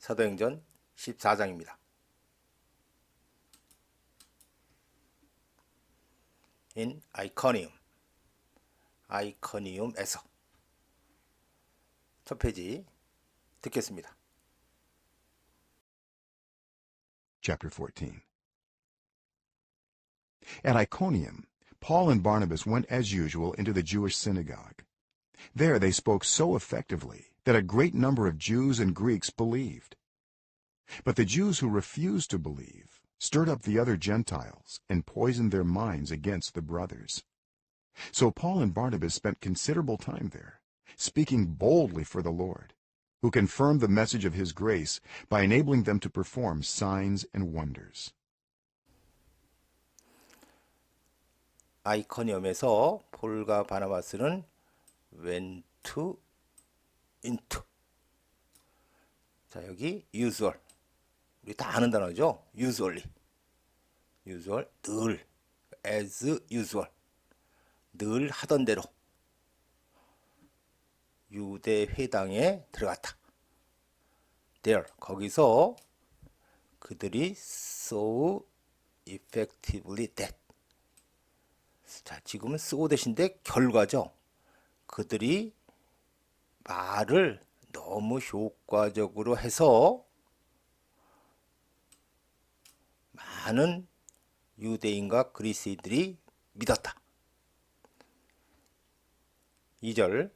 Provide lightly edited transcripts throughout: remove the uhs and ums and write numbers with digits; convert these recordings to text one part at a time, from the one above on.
사도행전 14장입니다. in 아이코니움에서 첫 페이지 듣겠습니다. Chapter 14. At Iconium, Paul and Barnabas went as usual into the Jewish synagogue. There they spoke so effectively that a great number of Jews and Greeks believed. But the Jews who refused to believe stirred up the other Gentiles and poisoned their minds against the brothers. So Paul and Barnabas spent considerable time there, speaking boldly for the Lord, who confirmed the message of his grace by enabling them to perform signs and wonders. 아이코니움에서 폴과 바나바스는 went into. 자, 여기 usual. 우리 다 아는 단어죠. usually. usual, 늘. as usual. 늘 하던 대로. 유대 회당에 들어갔다. there. 거기서 그들이 so effectively that. 자, 지금은 so 대신데 결과죠. 그들이 말을 너무 효과적으로 해서 많은 유대인과 그리스인들이 믿었다. 2절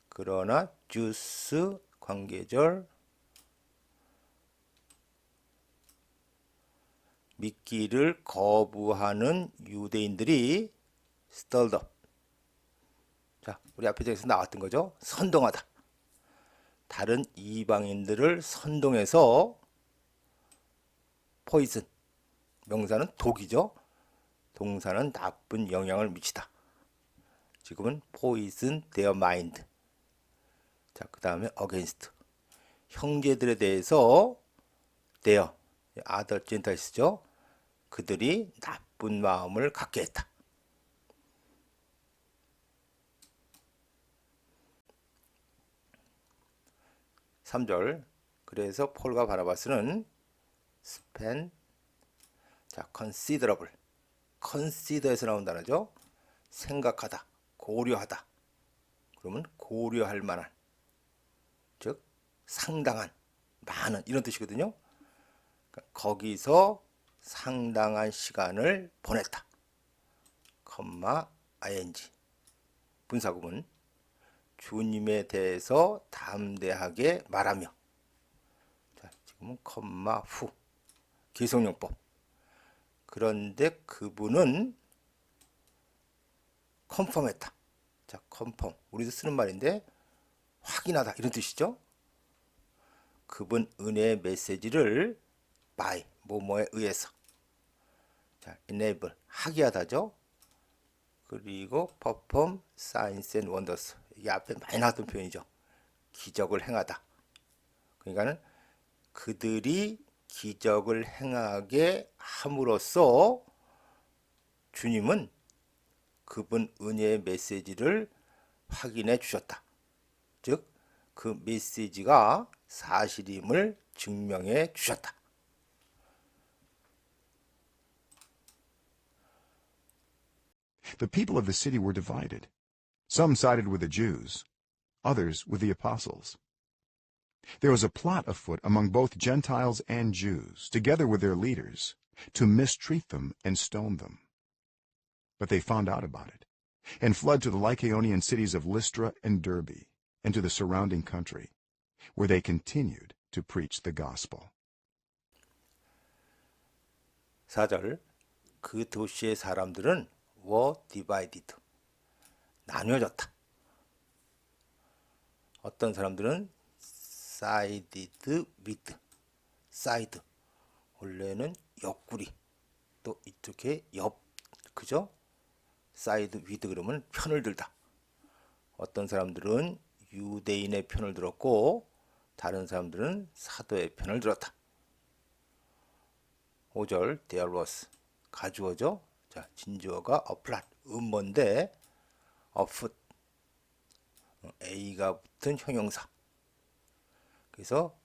그러나 주스 관계절 믿기를 거부하는 유대인들이 stirred up. 자, 우리 앞에 장에서 나왔던 거죠. 선동하다. 다른 이방인들을 선동해서 poison. 명사는 독이죠. 동사는 나쁜 영향을 미치다. 지금은 poison their mind. 자, 그 다음에 against. 형제들에 대해서 their, other Gentiles죠. 그들이 나쁜 마음을 갖게 했다. 3절 그래서 폴과 바나바스는 spend 자 considerable consider에서 나온 단어죠. 생각하다, 고려하다. 그러면 고려할 만한 즉 상당한, 많은 이런 뜻이거든요. 그러니까 거기서 상당한 시간을 보냈다. ing 분사구문 주님에 대해서 담대하게 말하며. 자, 지금은 후 기성용법. 그런데 그분은 컨펌했다. 자, 컨펌 우리도 쓰는 말인데 확인하다 이런 뜻이죠. 그분 은혜의 메시지를 by 뭐뭐에 의해서. 자, enable 하게 하다죠. 그리고 perform signs and wonders. 이게 앞에 많이 나왔던 표현이죠. 기적을 행하다. 그러니까는 그들이 기적을 행하게 함으로써 주님은 그분 은혜의 메시지를 확인해 주셨다. 즉, 그 메시지가 사실임을 증명해 주셨다. The people of the city were divided. Some sided with the Jews, others with the apostles. There was a plot afoot among both Gentiles and Jews, together with their leaders, to mistreat them and stone them. But they found out about it, and fled to the Lycaonian cities of Lystra and Derbe, and to the surrounding country, where they continued to preach the gospel. 4절 그 도시의 사람들은 were divided. 나뉘어졌다. 어떤 사람들은 sided with. side. 원래는 옆구리. 또 이쪽에 옆. 그죠? side with 그러면 편을 들다. 어떤 사람들은 유대인의 편을 들었고 다른 사람들은 사도의 편을 들었다. 5절 there was 가주어죠. 자, 진주어가 a plot 음모인데 afoot A가 붙은 형용사. 그래서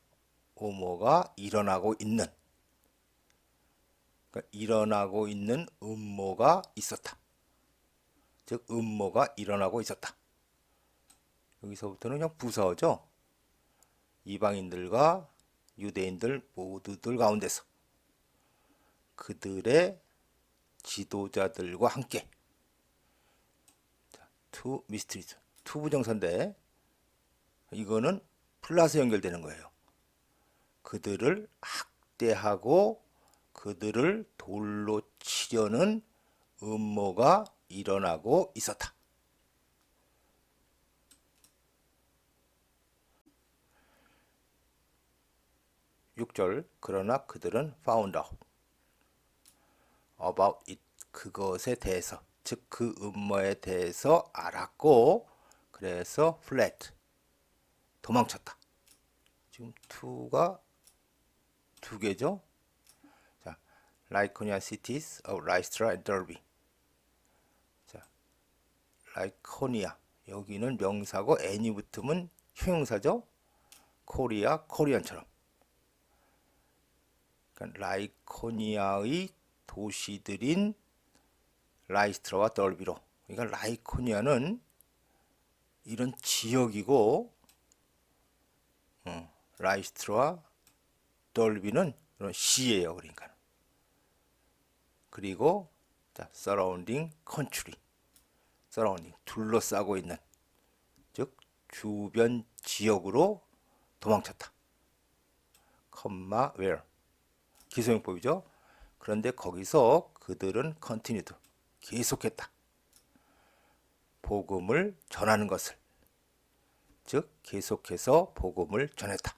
뭐뭐가 일어나고 있는, 그러니까 일어나고 있는 음모가 있었다. 즉 음모가 일어나고 있었다. 여기서부터는 그냥 부사어죠. 이방인들과 유대인들 모두들 가운데서 그들의 지도자들과 함께 to mysteries, to 부정사인데 이거는 플러스 연결되는 거예요. 그들을 학대하고 그들을 돌로 치려는 음모가 일어나고 있었다. 6절 그러나 그들은 found out about it 그것에 대해서 즉 그 음모에 대해서 알았고 그래서 fled 도망쳤다. 지금 to가 두 개죠. 자, Lycaonia cities of Lystra and Derbe. 자, Lycaonia 여기는 명사고 n이 붙으면 형용사죠. 코리아 코리안처럼. 그러니까 라이코니아의 도시들인 라이스트라와 덜비로. 그러니까 라이코니아는 이런 지역이고, 라이스트라와 덜비는 이런 시예요. 그러니까. 그리고 자, surrounding country, surrounding 둘러싸고 있는, 즉 주변 지역으로 도망쳤다. where 기소용법이죠. 그런데 거기서 그들은 continued 계속했다. 복음을 전하는 것을, 즉 계속해서 복음을 전했다.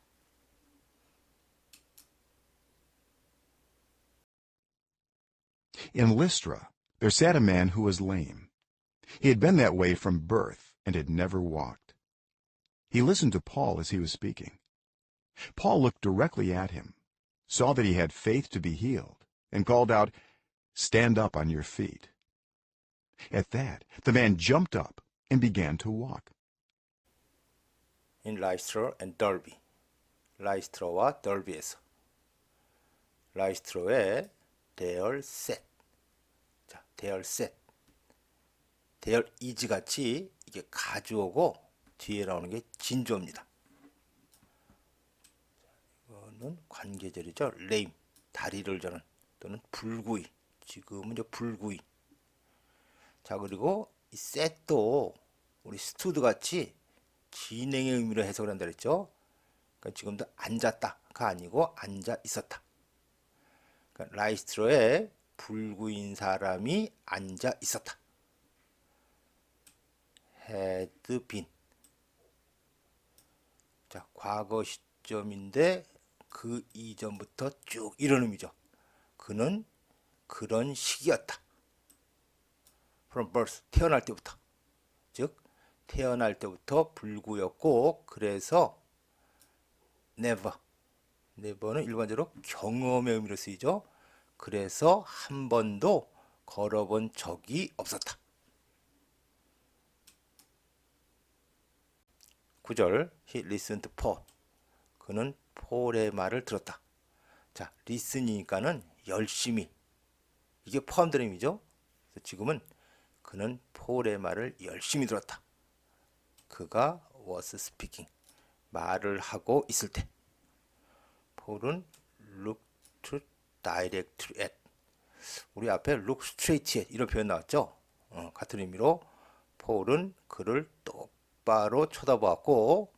In Lystra, there sat a man who was lame. He had been that way from birth and had never walked. He listened to Paul as he was speaking. Paul looked directly at him, saw that he had faith to be healed, and called out, "Stand up on your feet." At that, the man jumped up and began to walk. In Lystra and Derbe. 라이스트라와 덜비에서. 라이스트라에 there sat. 자, there sat. there is 같이 이게 가주어고 뒤에 나오는 게 진주어입니다. 이거는 관계절이죠. lame, 다리를 저는 또는 불구이. 지금은 이제 불구이. 자, 그리고 이 set도 우리 stood 같이 진행의 의미로 해석을 한다 그랬죠. 그러니까 지금도 앉았다가 아니고 앉아 있었다. 그러니까 라이스트로에 불구인 사람이 앉아 있었다. had been. 자, 과거 시점인데 그 이전부터 쭉 이런 의미죠. 그는 그런 시기였다. from birth, 태어날 때부터. 즉 태어날 때부터 불구였고 그래서 never는 일반적으로 경험의 의미로 쓰이죠. 그래서 한 번도 걸어본 적이 없었다. 9절 He listened to Paul. 그는 폴의 말을 들었다. 자, listen이니까는 열심히. 이게 포함되는 의미죠. 그래서 지금은 그는 폴의 말을 열심히 들었다. 그가 was speaking. 말을 하고 있을 때. 폴은 look to directly at. 우리 앞에 look straight at 이런 표현 나왔죠. 같은 의미로 폴은 그를 똑바로 쳐다보았고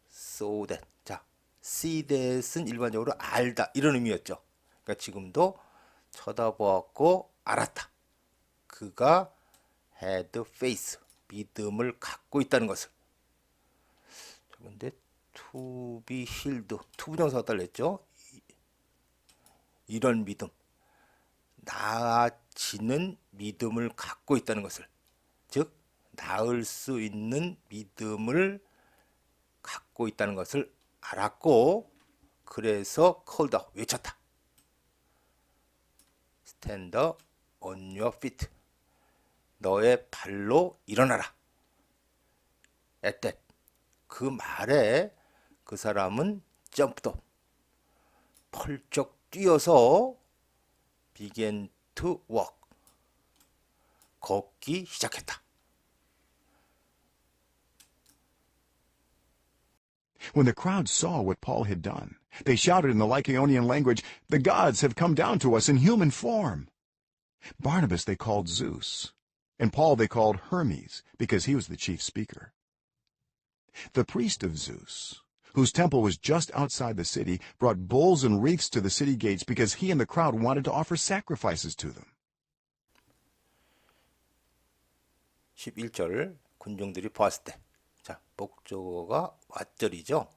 so that. 자, see that은 일반적으로 알다 이런 의미였죠. 그러니까 지금도 쳐다보았고 알았다. 그가 had faith, 믿음을 갖고 있다는 것을. 그런데 to be healed, to 부정사가 달렸죠. 이런 믿음, 나아지는 믿음을 갖고 있다는 것을, 즉 나을 수 있는 믿음을 갖고 있다는 것을 알았고 그래서 called out, 외쳤다. Stand on your feet. 너의 발로 일어나라. At that. 그 말에 그 사람은 jumped up. 펄쩍 뛰어서 began to walk. 걷기 시작했다. When the crowd saw what Paul had done, they shouted in the Lycaonian language, "The gods have come down to us in human form." Barnabas they called Zeus, and Paul they called Hermes, because he was the chief speaker. The priest of Zeus, whose temple was just outside the city, brought bulls and wreaths to the city gates because he and the crowd wanted to offer sacrifices to them. 11절 군중들이 보았을 때, 자, 목적어가 왓절이죠.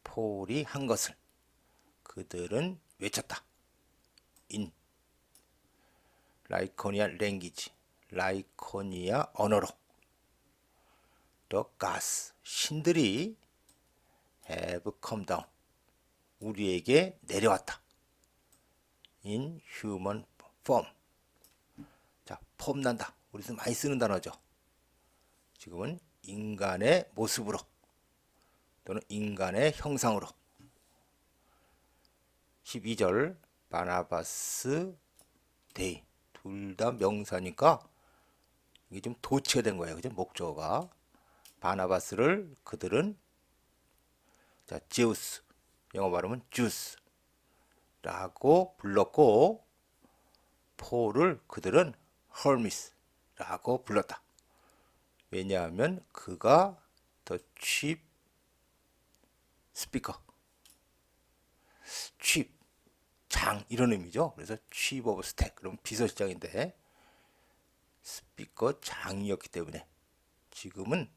폴이 한 것을 그들은 외쳤다. in 라이코니아 랭귀지, 라이코니아 언어로 the gods, 신들이 have come down, 우리에게 내려왔다. in human form. 자, 폼난다. 우리도 많이 쓰는 단어죠. 지금은 인간의 모습으로 또는 인간의 형상으로. 12절 바나바스 데이, 둘 다 명사니까 이게 좀 도치가 된 거예요. 그죠? 목적어가. 바나바스를 그들은, 자, 제우스, 영어 발음은 주스 라고 불렀고, 폴을 그들은 헐미스 라고 불렀다. 왜냐하면 그가 the chief speaker, chief, 장, 이런 의미죠. 그래서 chief of staff, 그럼 비서실장인데 스피커 장이었기 때문에 지금은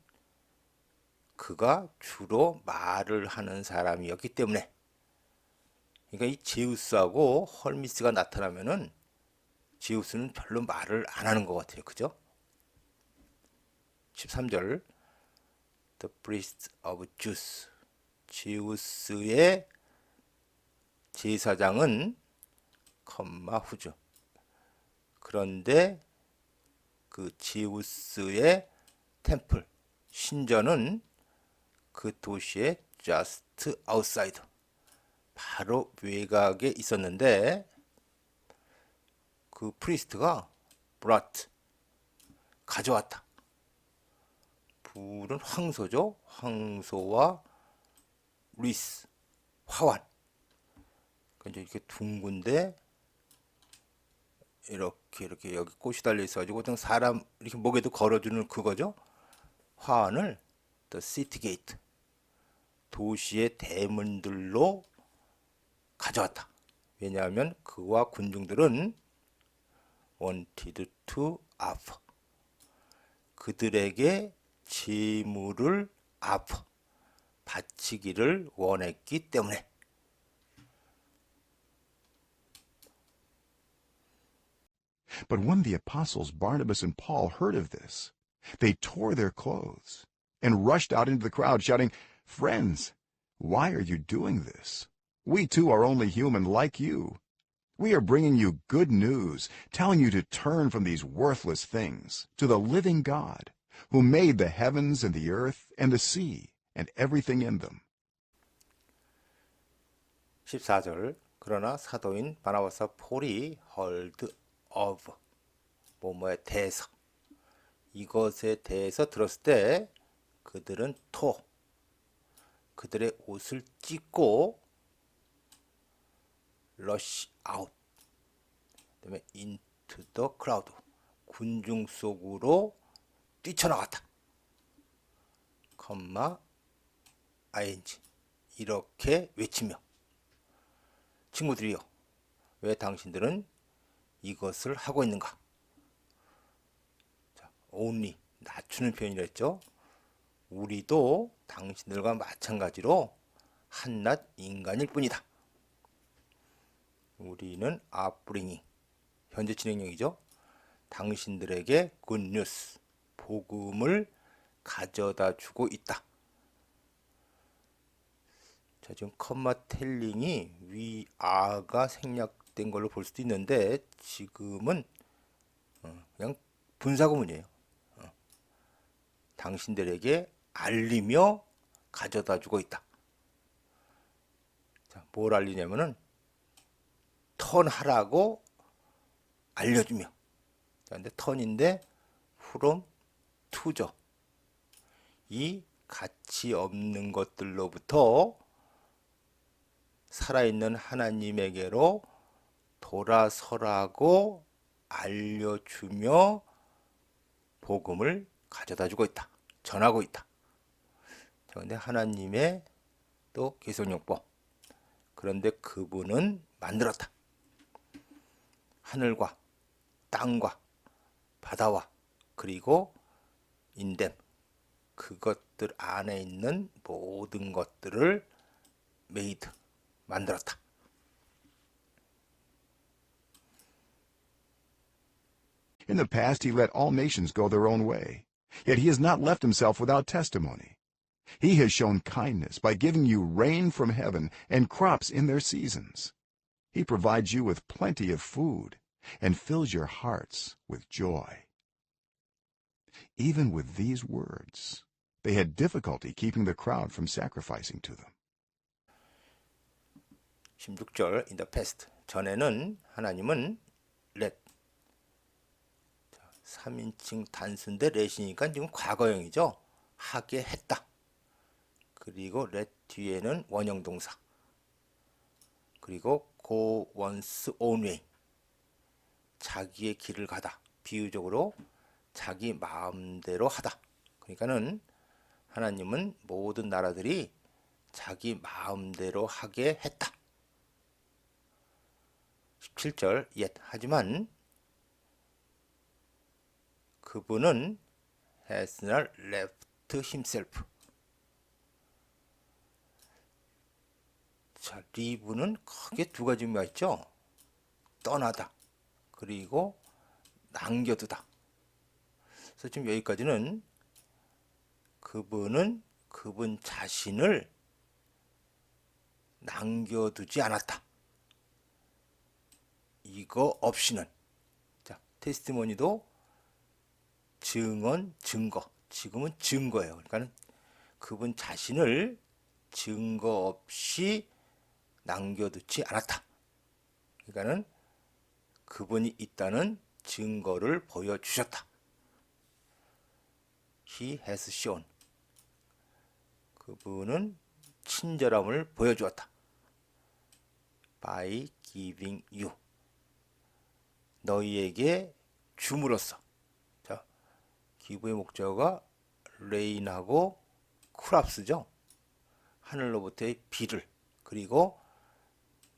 그가 주로 말을 하는 사람이었기 때문에, 그러니까 이 제우스하고 헐미스가 나타나면은 제우스는 별로 말을 안 하는 것 같아요. 그죠? 13절 The priest of Zeus, 제우스의 제사장은 컴마 후주, 그런데 그 제우스의 템플, 신전은 그 도시의 just outside, 바로 외곽에 있었는데 그 프리스트가 brought, 가져왔다. 불은 황소죠. 황소와 리스, 화환. 그러니까 이렇게 둥근데 이렇게 여기 꽃이 달려 있어가지고 그냥 사람 이렇게 목에도 걸어주는 그거죠. 화환을 the city gate, 도시의 대문들로 가져왔다. 왜냐하면 그와 군중들은 wanted to offer, 그들에게 제물을 offer, 바치기를 원했기 때문에. But when the apostles Barnabas and Paul heard of this, they tore their clothes and rushed out into the crowd shouting, "Friends, why are you doing this? We too are only human like you. We are bringing you good news, telling you to turn from these worthless things to the living God, who made the heavens and the earth and the sea and everything in them." 14절 그러나 사도인 바나바스와 폴이 heard of, 뭐뭐에 대해서, 이것에 대해서 들었을 때 그들은 그들의 옷을 찢고 rush out, 그다음에 into the crowd, 군중 속으로 뛰쳐나갔다. ing, 이렇게 외치며, 친구들이여, 왜 당신들은 이것을 하고 있는가? 자, only, 낮추는 표현이랬죠. 우리도 당신들과 마찬가지로 한낱 인간일 뿐이다. 우리는 are bringing, 현재 진행형이죠. 당신들에게 good news, 복음을 가져다 주고 있다. 자, 지금 컴마 텔링이 we are가 생략된 걸로 볼 수도 있는데 지금은 그냥 분사구문이에요. 당신들에게 알리며 가져다 주고 있다. 자, 뭘 알리냐면은 턴하라고 알려주며. 자, 근데 턴인데 from to죠. 이 가치 없는 것들로부터 살아있는 하나님에게로 돌아서라고 알려주며 복음을 가져다 주고 있다. 전하고 있다. 자, 근데 하나님의 또 계속용법. 그런데 그분은 만들었다. 하늘과 땅과 바다와 그리고 인댐 그것들 안에 있는 모든 것들을 메이드 만들었다. In the past, he let all nations go their own way. Yet he has not left himself without testimony. He has shown kindness by giving you rain from heaven and crops in their seasons. He provides you with plenty of food and fills your hearts with joy. Even with these words, they had difficulty keeping the crowd from sacrificing to them. 16절 in the past 전에는 하나님은 let 3인칭 단수인데 let이니까 지금 과거형이죠. 하게 했다. 그리고 let 뒤에는 원형 동사. 그리고 go one's own way. 자기의 길을 가다. 비유적으로 자기 마음대로 하다. 그러니까는 하나님은 모든 나라들이 자기 마음대로 하게 했다. 17절 yet 하지만 그분은 has not left himself. 자, leave는 크게 두 가지 의미가 있죠. 떠나다. 그리고 남겨두다. 그래서 지금 여기까지는 그분은 그분 자신을 남겨두지 않았다. 이거 없이는. 자, 테스티모니도 증언, 증거. 지금은 증거예요. 그러니까 그분 자신을 증거 없이 남겨두지 않았다. 그러니까는 그분이 있다는 증거를 보여주셨다. He has shown. 그분은 친절함을 보여주었다. By giving you. 너희에게 줌으로써. 자, 기부의 목적어가 레인하고 크랍스죠. 하늘로부터의 비를. 그리고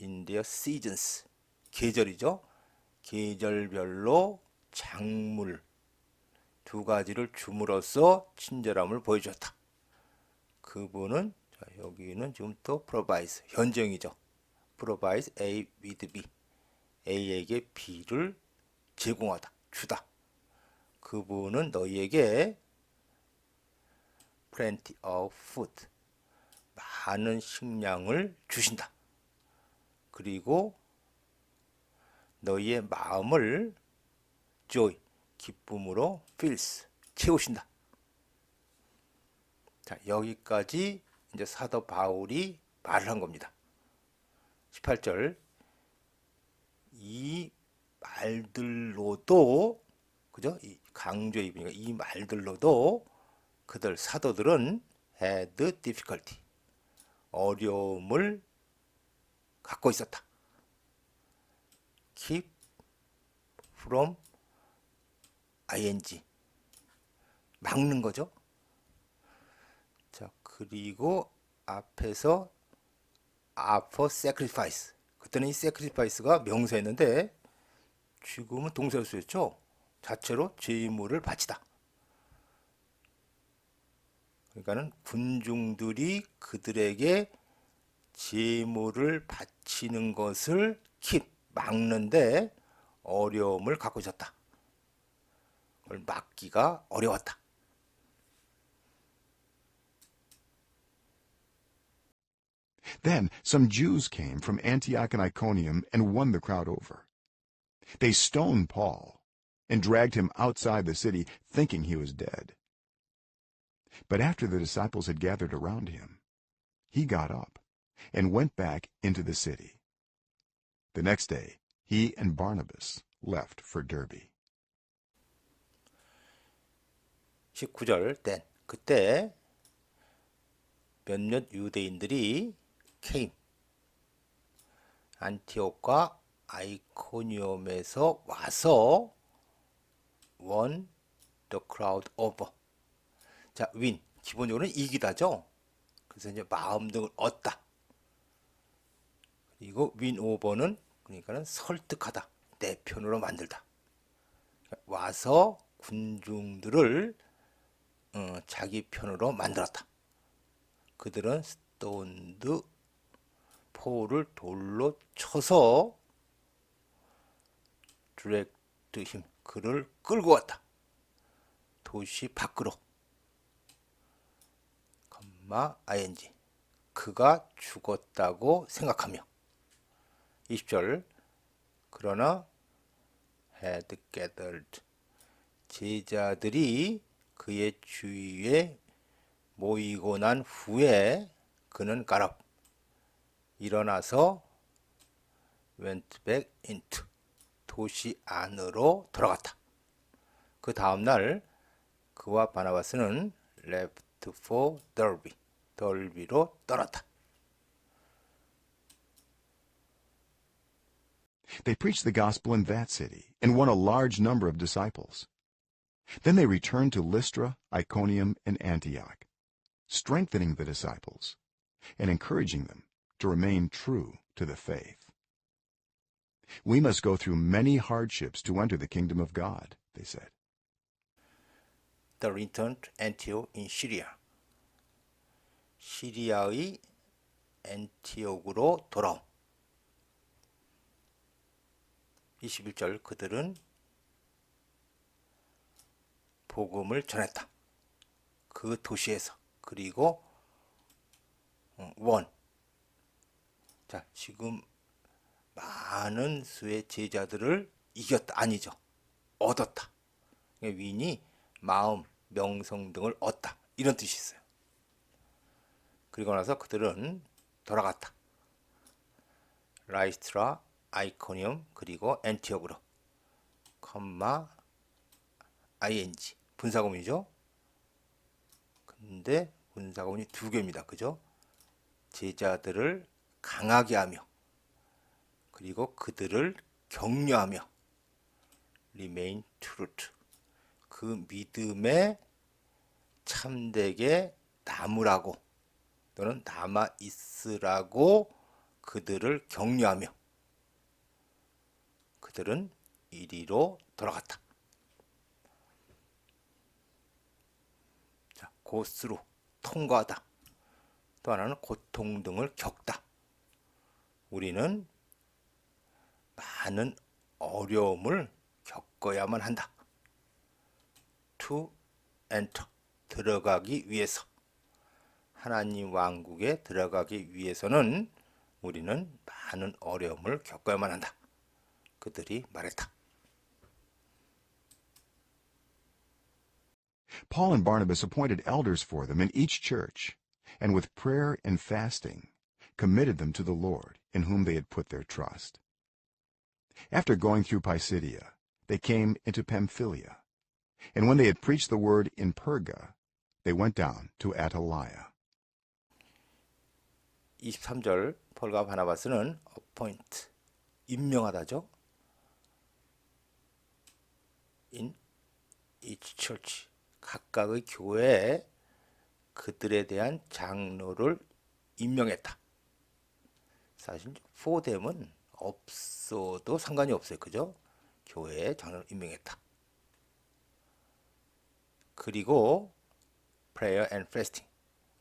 in their seasons. 계절이죠. 계절별로 작물 두 가지를 줌으로써 친절함을 보여주었다. 그분은 자, 여기는 지금 또 provides 현정이죠. provides A with B. A에게 B를 제공하다, 주다. 그분은 너희에게 plenty of food, 많은 식량을 주신다. 그리고 너희의 마음을 joy, 기쁨으로 fills, 채우신다. 자, 여기까지 이제 사도 바울이 말을 한 겁니다. 18절 이 말들로도 그죠? 이 강조의 입으니까 이 말들로도 그들 사도들은 had difficulty 어려움을 갖고 있었다. keep from ing 막는 거죠. 자, 그리고 앞에서 offer sacrifice 그때는 이 sacrifice가 명사였는데 지금은 동사로 쓰였죠. 자체로 제물을 바치다. 그러니까는 군중들이 그들에게 제물을 바치는 것을 keep 막는데 어려움을 갖고 있었다. 그걸 막기가 어려웠다. Then some Jews came from Antioch and Iconium and won the crowd over. They stoned Paul and dragged him outside the city, thinking he was dead. But after the disciples had gathered around him, he got up and went back into the city. The next day, he and Barnabas left for Derbe. 19절 then 그때 몇몇 유대인들이 came 안티옥과 아이코니움에서 와서 won the crowd over. 자, win 기본적으로는 이기다죠. 그래서 이제 마음 등을 얻다. 그리고 win over는 그러니까는 설득하다, 내 편으로 만들다. 와서 군중들을 자기 편으로 만들었다. 그들은 스톤드 폴을 돌로 쳐서 드랙드 힘 그를 끌고 왔다. 도시 밖으로. ing 그가 죽었다고 생각하며 20절 그러나 had gathered 제자들이 그의 주위에 모이고 난 후에 그는 got up 일어나서 went back into 도시 안으로 들어갔다. 그 다음날 그와 바나바스는 left for Derbe 덜비로 떠났다. They preached the gospel in that city and won a large number of disciples. Then they returned to Lystra, Iconium, and Antioch, strengthening the disciples and encouraging them to remain true to the faith. We must go through many hardships to enter the kingdom of God, they said. The return to Antioch in Syria. 시리아의 엔티옥으로 돌아옴. 21절 그들은 복음을 전했다. 그 도시에서. 그리고 원. 자, 지금 많은 수의 제자들을 이겼다. 아니죠. 얻었다. 윈이 마음, 명성 등을 얻다. 이런 뜻이 있어요. 그리고 나서 그들은 돌아갔다. 라이스트라, 아이코니움, 그리고 엔티옥으로. ing 분사구문이죠. 근데 분사구문이 두 개입니다. 그죠? 제자들을 강하게 하며 그리고 그들을 격려하며 remain truth 그 믿음에 참되게 남으라고 또는 남아 있으라고 그들을 격려하며 그들은 이리로 돌아갔다. 자, 고스로 통과하다. 또 하나는 고통 등을 겪다. 우리는 많은 어려움을 겪어야만 한다. To enter 들어가기 위해서 하나님 왕국에 들어가기 위해서는 우리는 많은 어려움을 겪어야만 한다. 그들이 말했다. Paul and Barnabas appointed elders for them in each church, and with prayer and fasting committed them to the Lord, in whom they had put their trust. After going through Pisidia, they came into Pamphylia, and when they had preached the word in Perga, they went down to Attalia. 23절 폴과 바나바스는 appoint 임명하다죠. in each church 각각의 교회에 그들에 대한 장로를 임명했다. 사실 for them은 없어도 상관이 없어요. 그죠? 교회에 장로를 임명했다. 그리고 prayer and fasting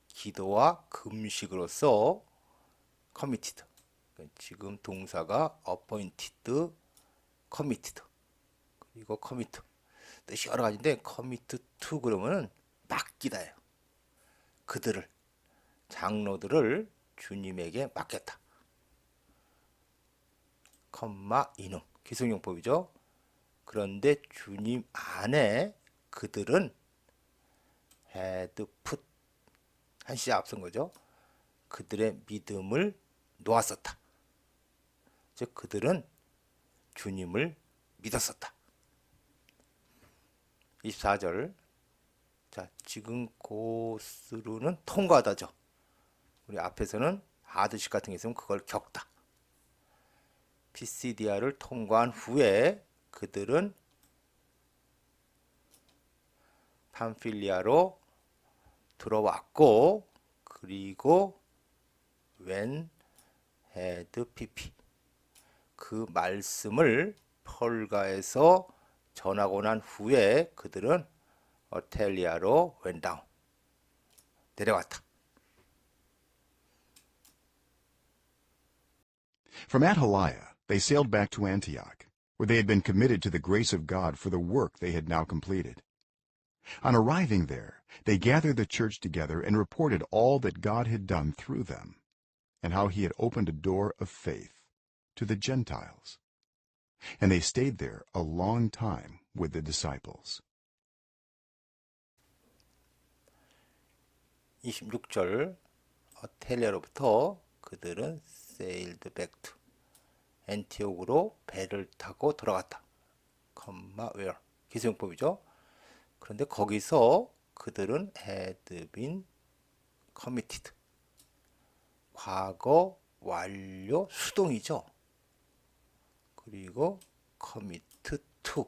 기도와 금식으로서 committed 지금 동사가 appointed, committed 그리고 commit 뜻이 여러 가지인데 commit to 그러면은 맡기다예요. 그들을 장로들을 주님에게 맡겼다. 인음 기성용법이죠. 그런데 주님 안에 그들은 had put 한 시제 앞선 거죠. 그들의 믿음을 놓았었다. 즉 그들은 주님을 믿었었다. 24절. 자, 지금 고스루는 통과하다죠. 우리 앞에서는 하드식 같은 게 있으면 그걸 겪다. 피시디아를 통과한 후에 그들은 팜필리아로 들어왔고, 그리고 웬 헤드 피피, 그 말씀을 펄가에서 전하고 난 후에 그들은 어텔리아로 웬다운, 내려왔다. From Attalia, they sailed back to Antioch, where they had been committed to the grace of God for the work they had now completed. On arriving there, they gathered the church together and reported all that God had done through them, and how he had opened a door of faith to the Gentiles. And they stayed there a long time with the disciples. 26절. 어텔리아로부터 그들은 sailed back to 엔티옥으로 배를 타고 돌아갔다. where 기술용법이죠. 그런데 거기서 그들은 had been committed, 과거 완료 수동이죠. 그리고 commit to,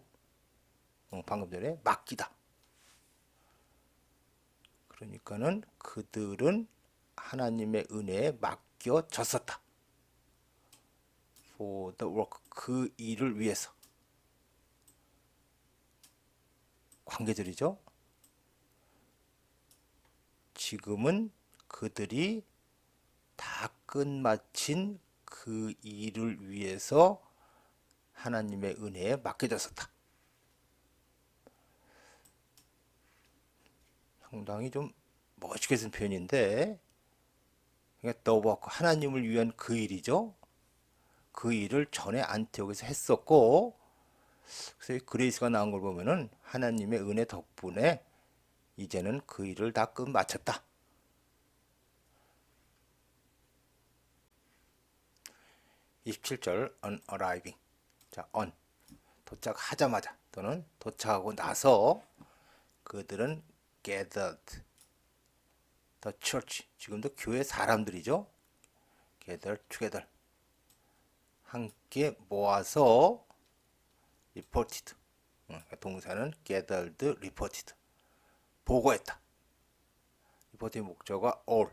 방금 전에 맡기다. 그러니까는 그들은 하나님의 은혜에 맡겨졌었다. for the work, 그 일을 위해서. 관계절이죠. 지금은 그들이 다 끝마친 그 일을 위해서 하나님의 은혜에 맡겨졌었다. 상당히 좀 멋있게 쓴 표현인데, 그러니까 the work, 하나님을 위한 그 일이죠. 그 일을 전에 안티옥에서 했었고, 그래서 그레이스가 나온 걸 보면은 하나님의 은혜 덕분에 이제는 그 일을 다 끝마쳤다. 27절. on arriving. 자, on 도착하자마자 또는 도착하고 나서 그들은 gathered the church, 지금도 교회 사람들이죠. gathered together, 함께 모아서 reported, 동사는 gathered, reported, 보고했다. report의 목적어가 all,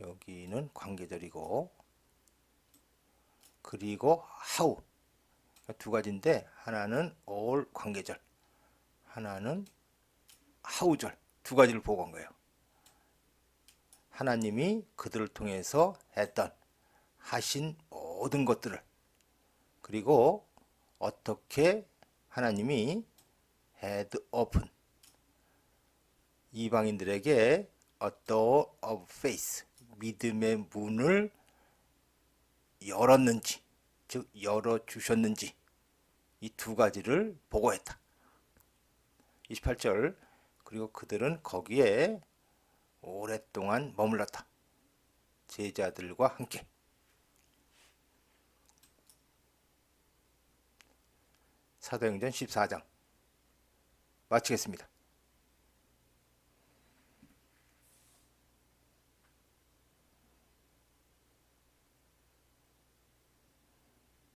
여기는 관계절이고, 그리고 how, 두 가지인데 하나는 all 관계절, 하나는 how절, 두 가지를 보고한 거예요. 하나님이 그들을 통해서 했던, 하신 모든 것들을, 그리고 어떻게 하나님이 had open, 이방인들에게 a door of faith, 믿음의 문을 열었는지, 즉 열어주셨는지, 이 두 가지를 보고했다. 28절. 그리고 그들은 거기에 오랫동안 머물렀다. 제자들과 함께. 사도행전 14장 마치겠습니다.